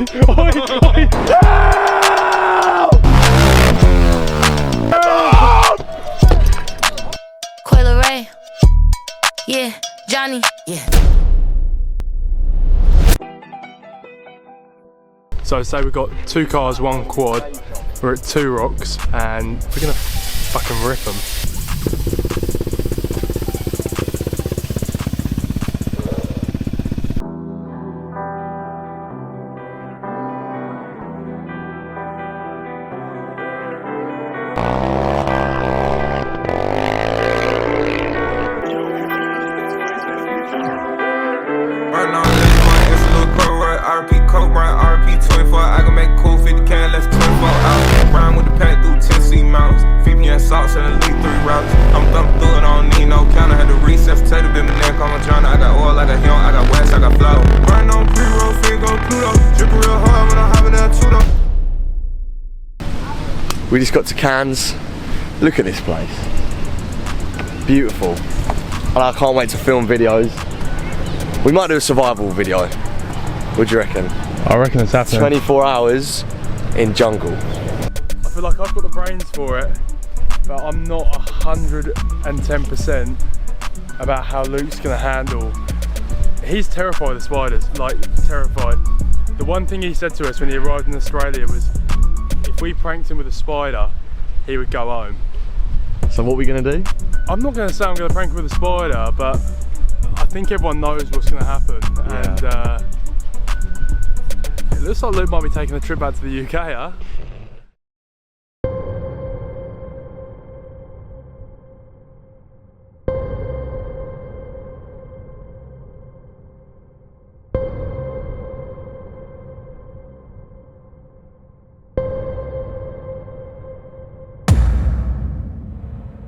Coil Ray. Yeah, Johnny. Yeah. So say we've got 2 cars, 1 quad. We're at 2 rocks and we're gonna fucking rip them. Sauce and elite 3 routes. I'm thumping through it, I don't need no counter. Had to reset, potato, bit my neck, I'm trying. I got oil, I got him, I got west, I got flow. Burn on pre-roll, finger, Pluto. Drip real hard when I'm having that tutor. We just got to Cairns. Look at this place. Beautiful. And I can't wait to film videos. We might do a survival video. What do you reckon? I reckon it's happening. 24 hours in jungle. I feel like I've got the brains for it, but I'm not 110% about how Luke's gonna handle. He's terrified of spiders, like terrified. The one thing he said to us when he arrived in Australia was, if we pranked him with a spider, he would go home. So what are we gonna do? I'm not gonna say I'm gonna prank him with a spider, but I think everyone knows what's gonna happen. Yeah. And it looks like Luke might be taking a trip back to the UK, huh?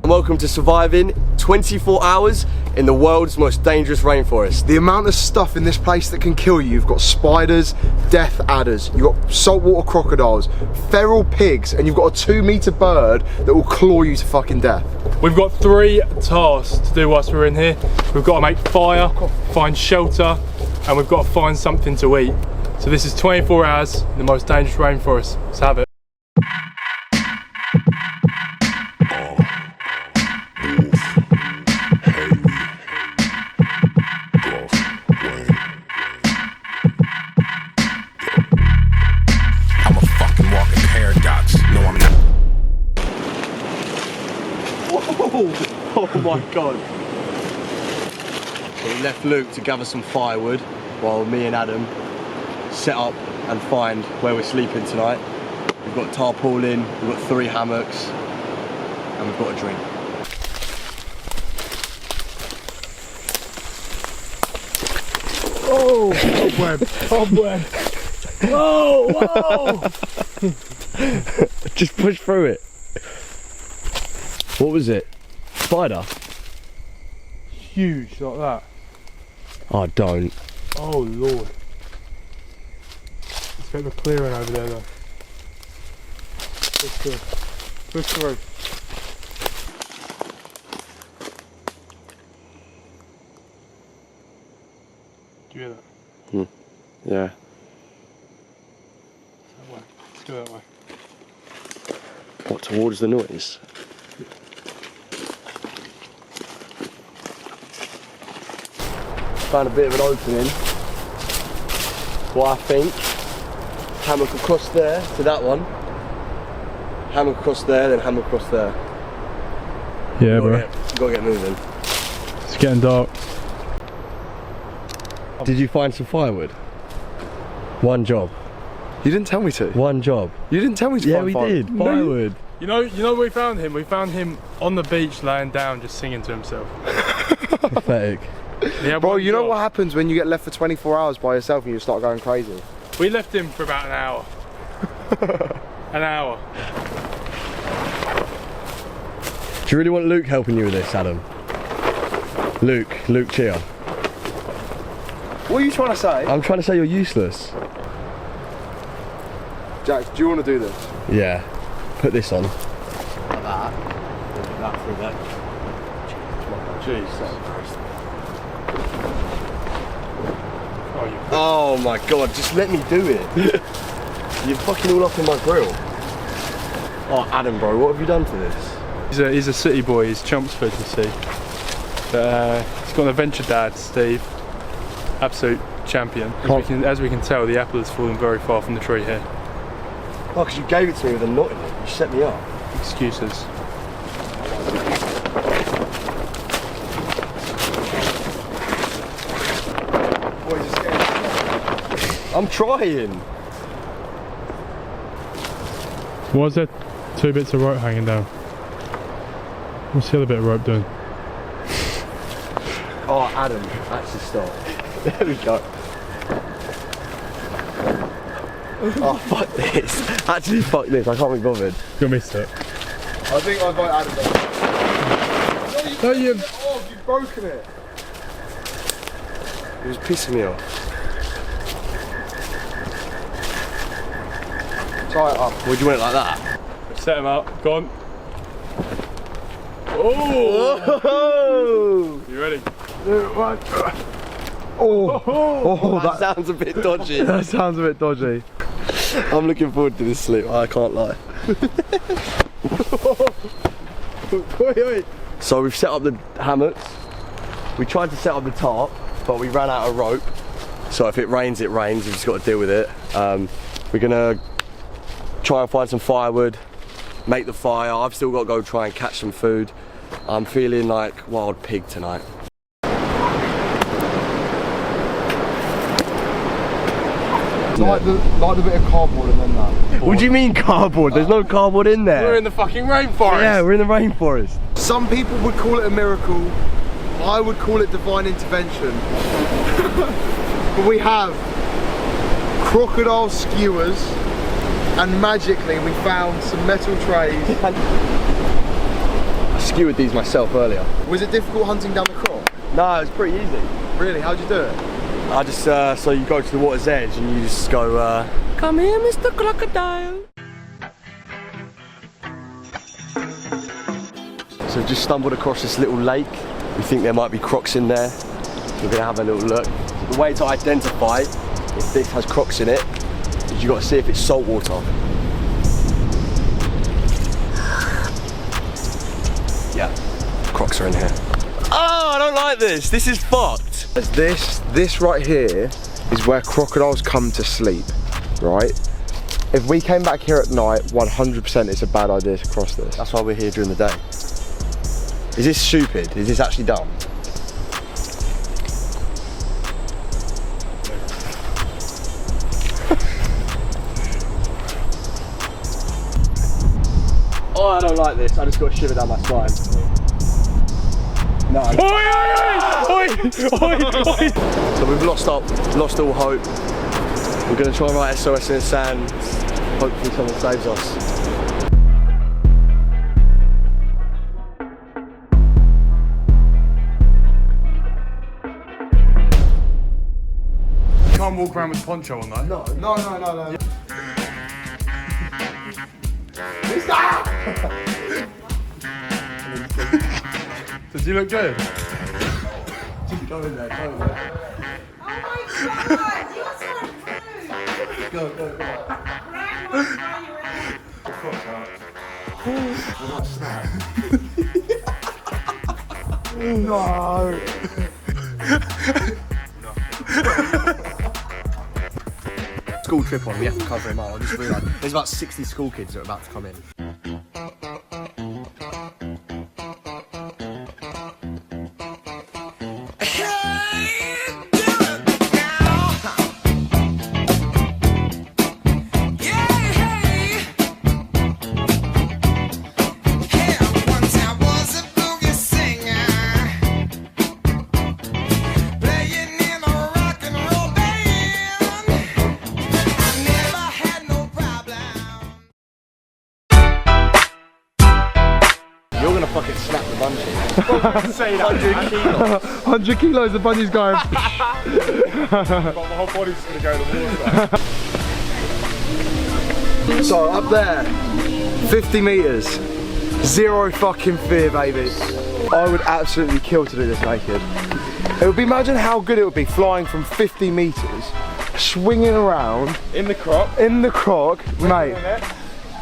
Welcome to surviving 24 hours in the world's most dangerous rainforest. The amount of stuff in this place that can kill you. You've got spiders, death adders, you've got saltwater crocodiles, feral pigs, and you've got a 2-meter bird that will claw you to fucking death. We've got 3 tasks to do whilst we're in here. We've got to make fire, find shelter, and we've got to find something to eat. So this is 24 hours in the most dangerous rainforest. Let's have it. Oh my god. So we left Luke to gather some firewood while me and Adam set up and find where we're sleeping tonight. We've got tarpaulin, we've got 3 hammocks, and we've got a drink. Oh, cobweb, cobweb. Whoa, whoa. Just push through it. What was it? Spider? Huge, like that. Oh, don't. Oh lord. It's a bit of a clearing over there though. Push through. Push through. Do you hear that? Yeah. That way. Let's go that way. What, towards the noise? Found a bit of an opening. What I think. Hammock across there to that one. Hammock across there, then hammock across there. Yeah, bro. Gotta get moving. It's getting dark. Did you find some firewood? One job. You didn't tell me to. One job. You didn't tell me to Yeah, find we firewood. did. Firewood. You know where we found him? We found him on the beach laying down just singing to himself. Pathetic. Bro, you know what happens when you get left for 24 hours by yourself and you start going crazy? We left him for about an hour. An hour. Do you really want Luke helping you with this, Adam? Luke Chia. What are you trying to say? I'm trying to say you're useless. Jax, do you want to do this? Yeah. Put this on. Like that. Put that through there. Jeez. Oh, you. Oh my god, just let me do it. You're fucking all up in my grill. Oh, Adam, bro, what have you done to this? He's a city boy, he's Chelmsford, you see. But he's got an adventure dad, Steve. Absolute champion. As we can tell, the apple has fallen very far from the tree here. Oh, because you gave it to me with a knot in it. You set me up. Excuses. Boys are scared. I'm trying. Why is there 2 bits of rope hanging down? What's the other bit of rope doing? Oh, Adam, actually stop. There we go. Oh, fuck this. Actually, fuck this. I can't be bothered. You missed it. I think I've got Adam down. No, you've broken it. It was pissing me off. Try it up. Would you want it like that? Set him up, go on. Oh! Oh! You ready? Oh, that sounds a bit dodgy. That sounds a bit dodgy. I'm looking forward to this slip, I can't lie. So we've set up the hammocks. We tried to set up the tarp, but we ran out of rope. So if it rains, it rains. We've just got to deal with it. We're gonna try and find some firewood, make the fire. I've still got to go try and catch some food. I'm feeling like wild pig tonight. Like the bit of cardboard and then that. What do you mean cardboard? There's no cardboard in there. We're in the fucking rainforest! Yeah, we're in the rainforest. Some people would call it a miracle. I would call it divine intervention. But we have crocodile skewers, and magically we found some metal trays. I skewered these myself earlier. Was it difficult hunting down the croc? No, it was pretty easy. Really? How'd you do it? I just, so you go to the water's edge and you just go, come here, Mr. Crocodile. So we've just stumbled across this little lake. We think there might be crocs in there. We're gonna have a little look. The way to identify if this has crocs in it is you got to see if it's salt water. Yeah, crocs are in here. Oh, I don't like this. This is fucked. This right here is where crocodiles come to sleep, right? If we came back here at night, 100% it's a bad idea to cross this. That's why we're here during the day. Is this stupid? Is this actually dumb? Oh, I don't like this. I just got a shiver down my spine. No. Oi! So we've lost all hope. We're going to try and write SOS in the sand. Hopefully someone saves us. You can't walk around with poncho on though. No. Does he look good? Go in there. Oh my god, you're so rude! Go. Right, are you ready? No. School trip on, we have to cover him up. I just realised there's about 60 school kids that are about to come in. You're gonna fucking snap the bungee. Say that. 100 kilos. 100 kilos, the bungee's going. My whole body's just gonna go in the water. So up there, 50 meters, zero fucking fear, baby. I would absolutely kill to do this naked. It would be, imagine how good it would be flying from 50 meters, swinging around In the crop. in the croc, mate,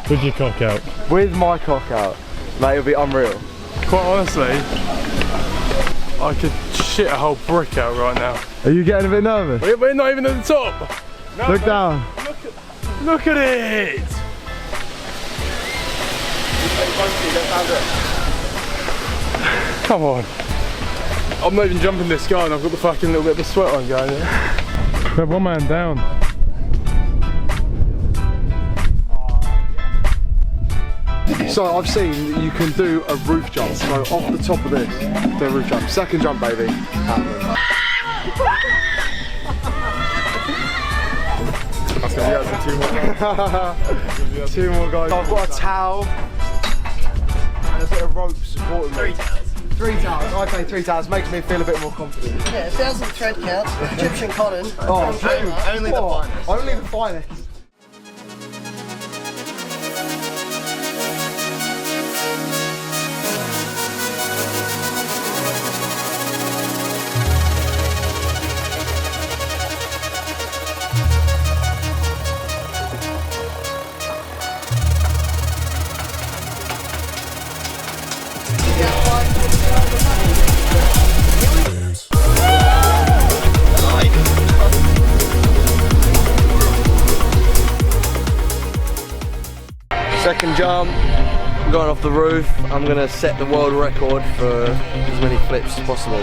With your cock out. with my cock out. Mate, it would be unreal. Quite honestly, I could shit a whole brick out right now. Are you getting a bit nervous? We're not even at the top. No, Look mate, down. Look at it. Come on. I'm not even jumping this guy and I've got the fucking little bit of sweat on going. We have one man down. So I've seen that you can do a roof jump. So off the top of this, do a roof jump. Second jump, baby. Happening. Two more guys. I've got a towel and a bit of rope supporting me. 3 towels. Okay, 3 towels makes me feel a bit more confident. Yeah, 1,000 thread count, Egyptian cotton. Oh, Only the finest. Only the finest. Second jump, I'm going off the roof. I'm gonna set the world record for as many flips as possible.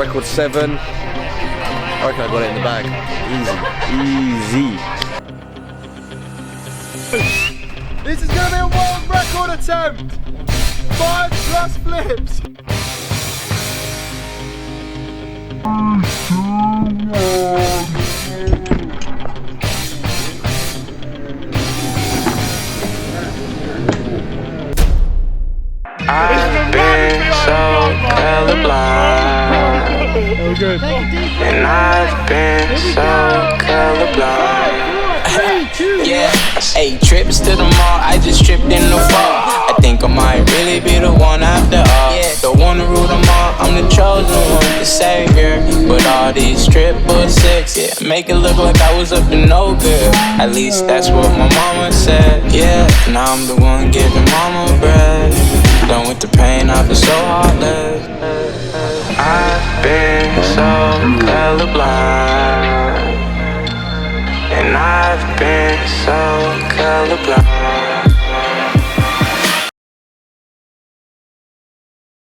Record 7. I reckon I got it in the bag. Easy. This is gonna be a world record attempt. 5+ flips. I've been so colorblind, Oh, good. and I've been so colorblind. Yeah, hey, trips to the mall, I just tripped in the fall. I think I might really be the one after all. The one to rule them all, I'm the chosen one, the savior. But all these triple six, yeah, make it look like I was up to no good. At least that's what my mama said, yeah. Now I'm the one giving mama bread. Done with the pain, I've been so heartless. I've been so colorblind, and I've been so colorblind.